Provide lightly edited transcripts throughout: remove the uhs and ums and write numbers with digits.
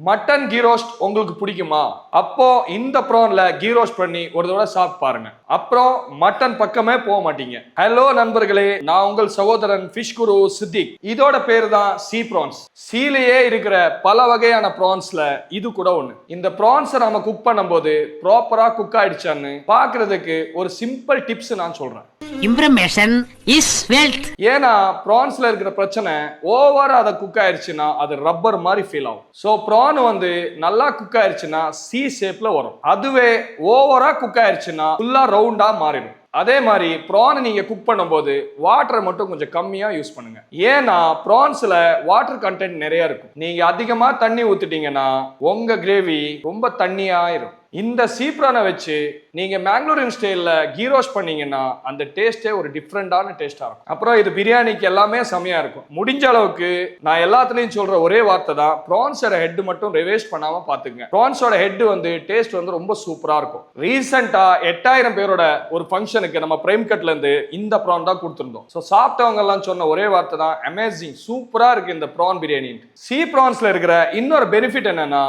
Mutton key roast உங்களுக்கு பிடிக்குமா? அப்போ இந்த ப்ரான்ல கீ ரோஸ்ட் பண்ணி ஒரு தடவை சாப்பிட்டு பாருங்க. அப்புறம் மட்டன் பக்கமே போக மாட்டீங்க. ஹலோ நண்பர்களே, நான் உங்கள் சகோதரன் ஃபிஷ் குரு சித்திக். இதோட பேரு தான் சீ ப்ரான்ஸ். சீலையே இருக்கிற பல வகையான ப்ரான்ஸ்ல இது கூட ஒண்ணு. இந்த ப்ரான்ஸை நம்ம குக் பண்ணும்போது ப்ராப்பரா குக் ஆயிடுச்சான்னு பாக்குறதுக்கு ஒரு சிம்பிள் டிப்ஸ் நான் சொல்றேன். இம்ப்ரமேஷன் இஸ் வெல்த். ஏன்னா ப்ரான்ஸ்ல இருக்கிற பிரச்சனை ஓவரா அதை குக் ஆயிடுச்சுன்னா அது ரப்பர் மாதிரி ஃபீல் ஆகும். ஸோ ப்ரான் வந்து நல்லா குக் ஆயிடுச்சுன்னா சி ஷேப்ல வரும். அதுவே ஓவரா குக் ஆயிடுச்சுன்னா ஃபுல்லா ரவுண்டா மாறிடும். அதே மாதிரி ப்ரான் நீங்க குக் பண்ணும்போது வாட்டரை மட்டும் கொஞ்சம் கம்மியா யூஸ் பண்ணுங்க. ஏன்னா ப்ரான்ஸ்ல வாட்டர் கண்டென்ட் நிறைய இருக்கும். நீங்க அதிகமா தண்ணி ஊத்திட்டீங்கன்னா உங்க கிரேவி ரொம்ப தண்ணியாயிரும். இந்த சீப்ரானை வச்சு நீங்க மேங்களூரியன் ஸ்டைல்ல கீ ரோஸ்ட் பண்ணீங்கன்னா அந்த டேஸ்டே ஒரு டிஃப்ரெண்டான டேஸ்டா இருக்கும். அப்புறம் இது பிரியாணிக்கு எல்லாமே செமையா இருக்கும். முடிஞ்ச அளவுக்கு நான் எல்லாத்துலயும் சொல்ற ஒரே வார்த்தை தான், ப்ரான்ஸோட ஹெட் மட்டும் வேஸ்ட் பண்ணாம பாத்துங்க. ப்ரான்ஸோட ஹெட் வந்து டேஸ்ட் வந்து ரொம்ப சூப்பரா இருக்கும். ரீசெண்டா 8000 பேரோட ஒரு ஃபங்க்ஷனுக்கு நம்ம பிரைம் கட்ல இருந்து இந்த ப்ரான் தான் கொடுத்திருந்தோம். ஸோ சாப்பிட்டவங்க எல்லாம் சொன்ன ஒரே வார்த்தை தான், அமேசிங், சூப்பரா இருக்கு இந்த ப்ரான் பிரியாணி. சீ ப்ரான்ஸ்ல இருக்கிற இன்னொரு பெனிஃபிட் என்னன்னா,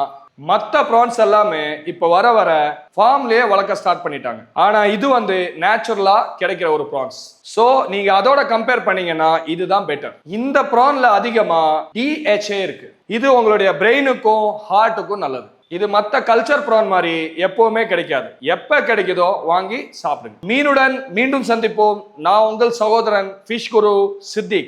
மற்ற ப்ரான்ஸ் எல்லாமே இப்ப வர ஃபார்ம்லயே வளர்க்க ஸ்டார்ட் பண்ணிட்டாங்க. ஆனா இது வந்து நேச்சுரலா கிடைக்கிற ஒரு ப்ரான்ஸ். சோ நீங்க அதோட கம்பேர் பண்ணீங்கன்னா இதுதான் பெட்டர். இந்த ப்ரான்ல அதிகமா DHA இருக்கு. இது உங்களுடைய பிரெயினுக்கும் ஹார்ட்டுக்கும் நல்லது. இது மத்த கல்ச்சர் ப்ரான் மாதிரி எப்பவுமே கிடைக்காது. எப்ப கிடைக்குதோ வாங்கி சாப்பிடுங்க. மீனுடன் மீண்டும் சந்திப்போம். நான் உங்கள் சகோதரன் ஃபிஷ் குரு சித்திக்.